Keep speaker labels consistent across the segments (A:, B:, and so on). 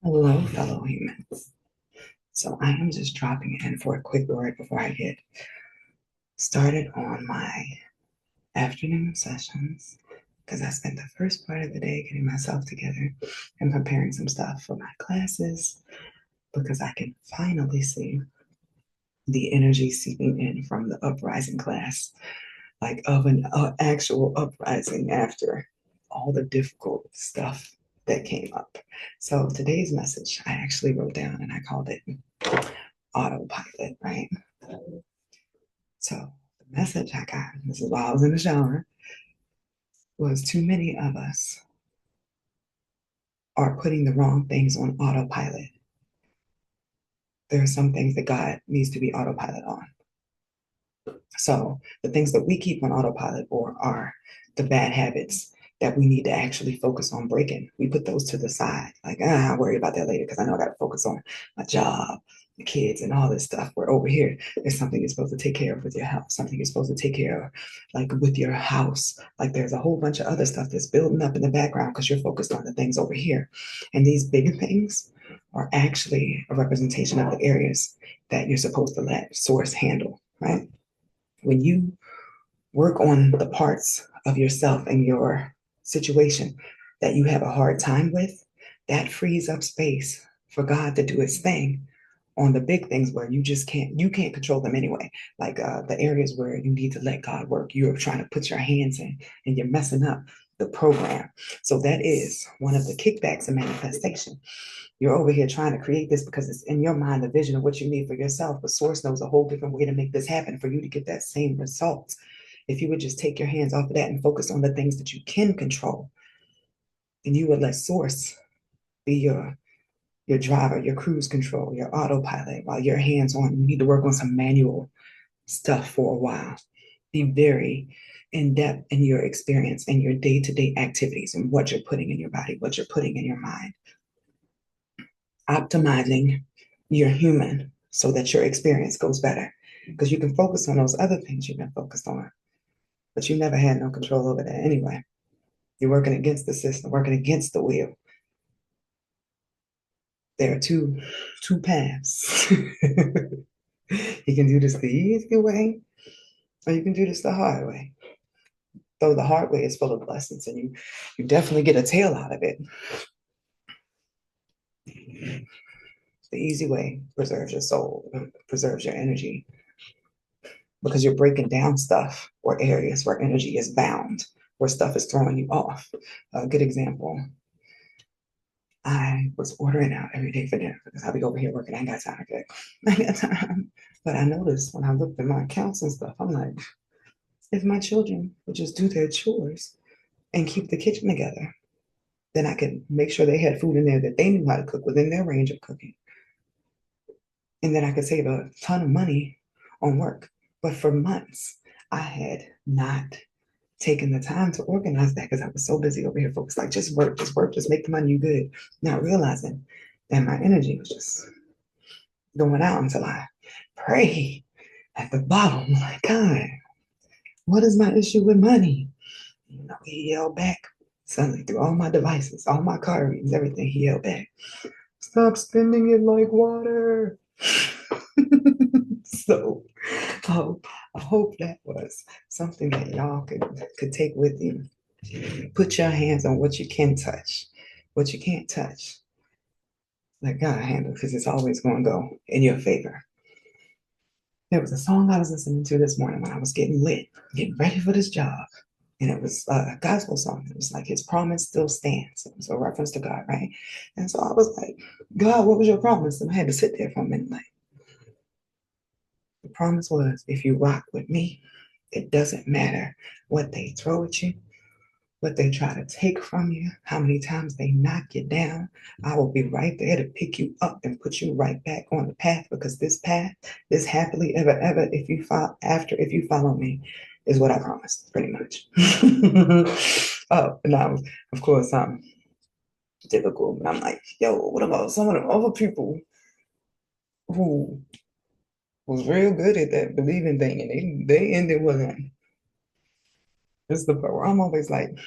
A: Hello, fellow humans. So I am just dropping in for a quick word before I get started on my afternoon sessions because I spent the first part of the day getting myself together and preparing some stuff for my classes because I can finally see the energy seeping in from the uprising class, like of an actual uprising after all the difficult stuff that came up. So today's message I actually wrote down and I called it Autopilot, right? So the message I got, this is while I was in the shower, was too many of us are putting the wrong things on autopilot. There are some things that God needs to be autopilot on. So the things that we keep on autopilot for are the bad habits that we need to actually focus on breaking. We put those to the side, like, I'll worry about that later because I know I got to focus on my job, the kids, and all this stuff. Where over here, there's something you're supposed to take care of with your health, something you're supposed to take care of, like with your house. Like there's a whole bunch of other stuff that's building up in the background because you're focused on the things over here. And these bigger things are actually a representation of the areas that you're supposed to let source handle, right? When you work on the parts of yourself and your situation that you have a hard time with, that frees up space for God to do his thing on the big things where you can't control them anyway. Like the areas where you need to let God work, you're trying to put your hands in and you're messing up the program. So that is one of the kickbacks of manifestation. You're over here trying to create this because it's in your mind, the vision of what you need for yourself. But source knows a whole different way to make this happen for you to get that same result. If you would just take your hands off of that and focus on the things that you can control, then you would let source be your driver, your cruise control, your autopilot, while your hands on. You need to work on some manual stuff for a while. Be very in depth in your experience and your day-to-day activities and what you're putting in your body, what you're putting in your mind. Optimizing your human so that your experience goes better. Because you can focus on those other things you've been focused on, but you never had no control over that anyway. You're working against the system, working against the wheel. There are two paths. You can do this the easy way, or you can do this the hard way. Though the hard way is full of lessons, and you definitely get a tail out of it. The easy way preserves your soul, preserves your energy, because you're breaking down stuff or areas where energy is bound, where stuff is throwing you off. A good example, I was ordering out every day for dinner because I'll be over here working. I ain't got time. Okay. I ain't got time. But I noticed when I looked at my accounts and stuff, I'm like, if my children would just do their chores and keep the kitchen together, then I could make sure they had food in there that they knew how to cook within their range of cooking. And then I could save a ton of money on work. But for months, I had not taken the time to organize that because I was so busy over here, folks. Like, just work, just make the money, you good. Not realizing that my energy was just going out until I pray at the bottom, like, God, what is my issue with money? You know, he yelled back suddenly through all my devices, all my card readings, everything. He yelled back, stop spending it like water. So I hope that was something that y'all could take with you. Put your hands on what you can touch, what you can't touch. Let God handle because it's always going to go in your favor. There was a song I was listening to this morning when I was getting lit, getting ready for this job. And it was a gospel song. It was like, his promise still stands. It was a reference to God, right? And so I was like, God, what was your promise? And I had to sit there for a minute. Like, the promise was, if you rock with me, it doesn't matter what they throw at you, what they try to take from you, how many times they knock you down. I will be right there to pick you up and put you right back on the path, because this path, this happily ever, ever, if you follow me, is what I promised, pretty much. Oh, now, of course, I'm typical, but I'm like, yo, what about some of the other people who was real good at that believing thing and they ended with him? This is the part where I'm always like,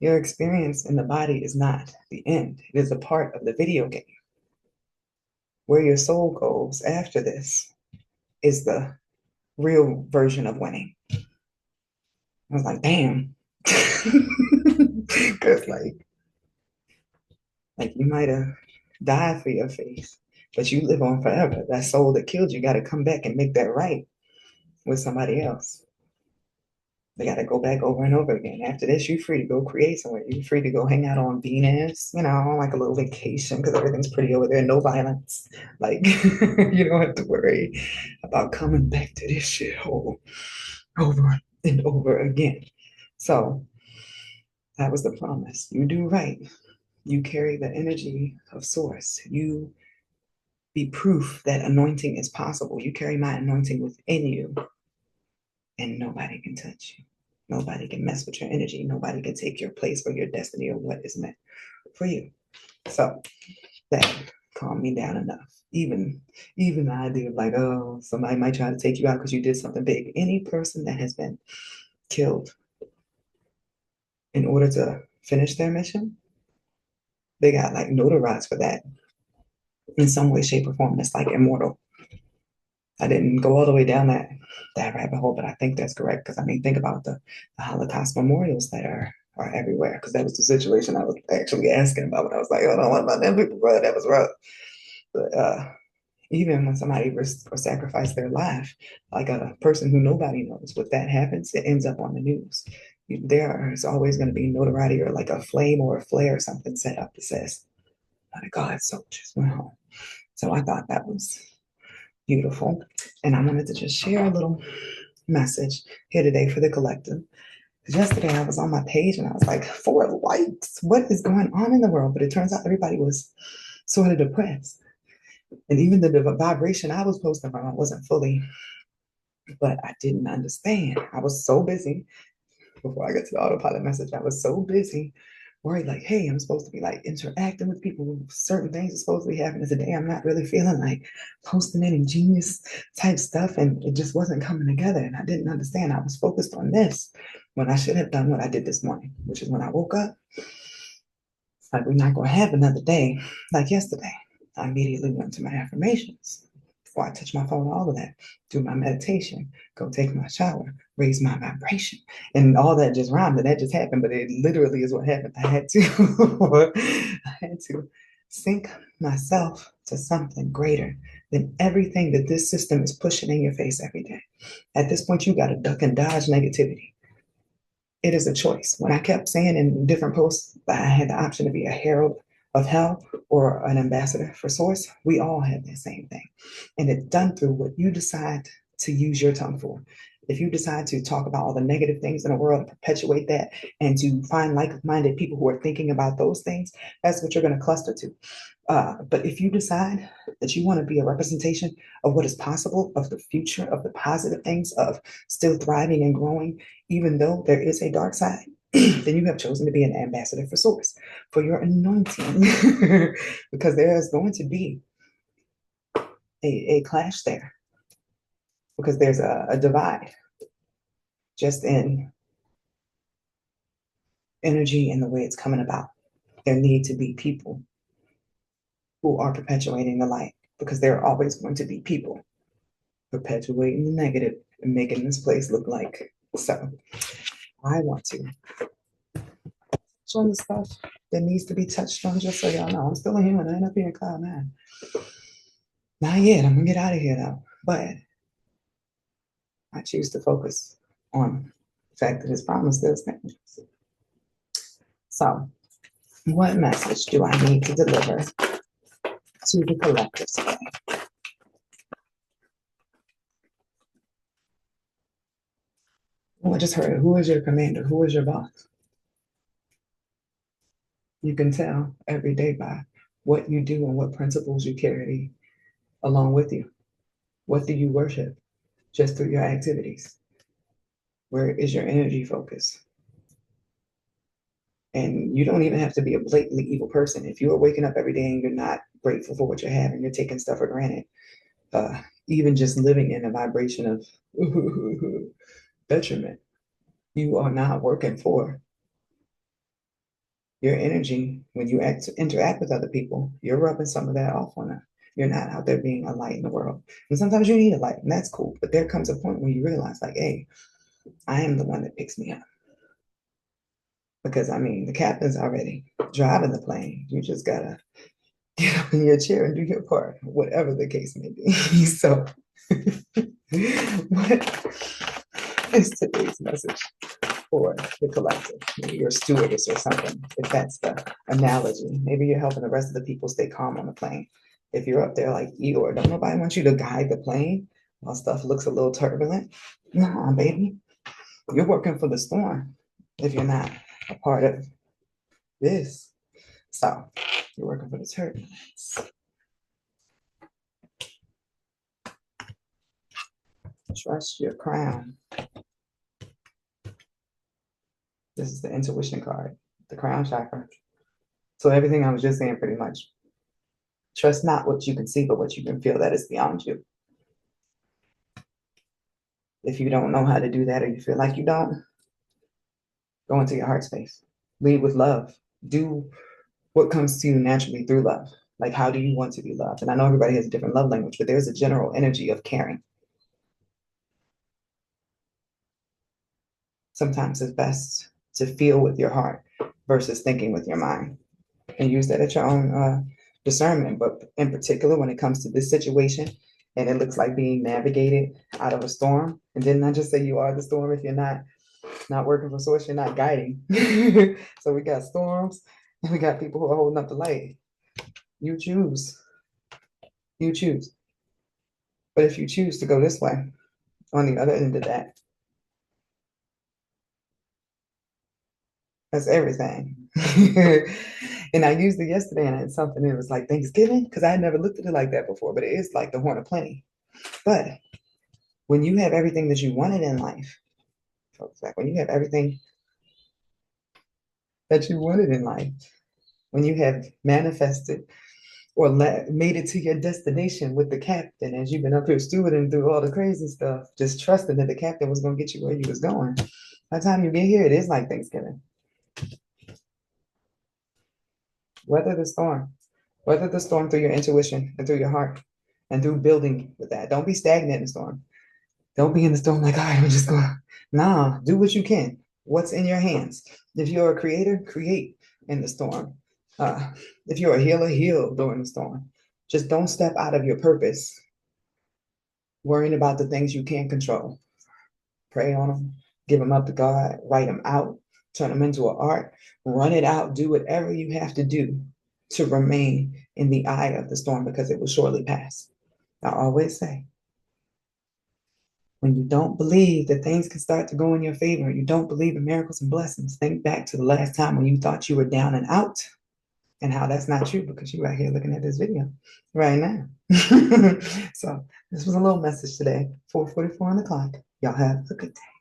A: Your experience in the body is not the end. It is a part of the video game. Where your soul goes after this is the real version of winning. I was like, damn. Because like you might have died for your faith, but you live on forever. That soul that killed you got to come back and make that right with somebody else. They got to go back over and over again. After this, you're free to go create somewhere. You're free to go hang out on Venus, like a little vacation because everything's pretty over there. No violence. Like, you don't have to worry about coming back to this shithole over and over again. So that was the promise. You do right. You carry the energy of source. You be proof that anointing is possible. You carry my anointing within you, and nobody can touch you. Nobody can mess with your energy. Nobody can take your place or your destiny or what is meant for you. So that calmed me down enough. Even the idea of like, oh, somebody might try to take you out because you did something big. Any person that has been killed in order to finish their mission, they got like notarized for that in some way, shape, or form. It's like immortal. I didn't go all the way down that rabbit hole, but I think that's correct because I mean, think about the Holocaust memorials that are everywhere. Because that was the situation I was actually asking about when I was like, oh, I don't want about them people, bro. That was rough. But even when somebody risked or sacrificed their life, like a person who nobody knows, what that happens, it ends up on the news. There is always going to be notoriety or like a flame or a flare or something set up that says, "My God, soldiers went home." So I thought that was beautiful. And I wanted to just share a little message here today for the collective. Because yesterday I was on my page and I was like, 4 likes, what is going on in the world? But it turns out everybody was sort of depressed. And even the vibration I was posting from, I wasn't fully, but I didn't understand. I was so busy before I got to the autopilot message. I was so busy worried, like, hey, I'm supposed to be like interacting with people. Certain things are supposed to be happening today. I'm not really feeling like posting any genius type stuff. And it just wasn't coming together. And I didn't understand. I was focused on this when I should have done what I did this morning, which is when I woke up. It's like, we're not going to have another day like yesterday. I immediately went to my affirmations before I touch my phone, all of that, do my meditation, go take my shower, raise my vibration. And all that just rhymed and that just happened, but it literally is what happened. I had to I had to sync myself to something greater than everything that this system is pushing in your face every day. At this point, you got to duck and dodge negativity. It is a choice. When I kept saying in different posts that I had the option to be a herald of hell or an ambassador for source, we all have the same thing. And it's done through what you decide to use your tongue for. If you decide to talk about all the negative things in the world and perpetuate that and to find like-minded people who are thinking about those things, that's what you're going to cluster to. But if you decide that you want to be a representation of what is possible, of the future, of the positive things, of still thriving and growing, even though there is a dark side, then you have chosen to be an ambassador for source, for your anointing, because there is going to be a clash there, because there's a divide just in energy and the way it's coming about. There need to be people who are perpetuating the light, because there are always going to be people perpetuating the negative and making this place look like. So I want to touch on the stuff that needs to be touched on, just so y'all know. I'm still a human. I ain't up here in cloud nine. Not yet. I'm gonna get out of here though. But I choose to focus on the fact that his promise still stands. So, what message do I need to deliver to the collective today? Well, I just heard, who is your commander? Who is your boss? You can tell every day by what you do and what principles you carry along with you. What do you worship just through your activities? Where is your energy focus? And you don't even have to be a blatantly evil person. If you are waking up every day and you're not grateful for what you're having, you're taking stuff for granted, even just living in a vibration of detriment, you are not working for Your energy, when you interact with other people, you're rubbing some of that off on them. You're not out there being a light in the world. And sometimes you need a light, and that's cool. But there comes a point when you realize, like, hey, I am the one that picks me up. Because I mean, the captain's already driving the plane. You just gotta get up in your chair and do your part, whatever the case may be. So, what is today's message for the collective? Maybe you're a stewardess or something, if that's the analogy. Maybe you're helping the rest of the people stay calm on the plane. If you're up there like Eeyore, don't nobody want you to guide the plane while stuff looks a little turbulent? Nah, baby. You're working for the storm if you're not a part of this. So you're working for the turbulence. Trust your crown. This is the intuition card, the crown chakra. So everything I was just saying pretty much. Trust not what you can see, but what you can feel that is beyond you. If you don't know how to do that or you feel like you don't, go into your heart space. Lead with love. Do what comes to you naturally through love. Like, how do you want to be loved? And I know everybody has a different love language, but there's a general energy of caring. Sometimes it's best to feel with your heart versus thinking with your mind, and use that at your own discernment. But in particular, when it comes to this situation, and it looks like being navigated out of a storm, and didn't I just say you are the storm if you're not working for source, you're not guiding. So we got storms and we got people who are holding up the light. You choose. You choose. But if you choose to go this way, on the other end of that, that's everything. And I used it yesterday, and it's something that was like Thanksgiving, because I had never looked at it like that before, but it is like the horn of plenty. But when you have everything that you wanted in life, folks, like when you have everything that you wanted in life, when you have manifested or made it to your destination with the captain, as you've been up here stewarding through all the crazy stuff, just trusting that the captain was going to get you where you was going. By the time you get here, it is like Thanksgiving. Weather the storm. Weather the storm through your intuition and through your heart and through building with that. Don't be stagnant in the storm. Don't be in the storm like, all right, I'm just going. Nah, do what you can. What's in your hands? If you're a creator, create in the storm. If you're a healer, heal during the storm. Just don't step out of your purpose, worrying about the things you can't control. Pray on them, give them up to God, write them out, turn them into an art, run it out, do whatever you have to do to remain in the eye of the storm, because it will surely pass. I always say, when you don't believe that things can start to go in your favor, you don't believe in miracles and blessings, think back to the last time when you thought you were down and out, and how that's not true, because you're right here looking at this video right now. So this was a little message today, 4:44 on the clock. Y'all have a good day.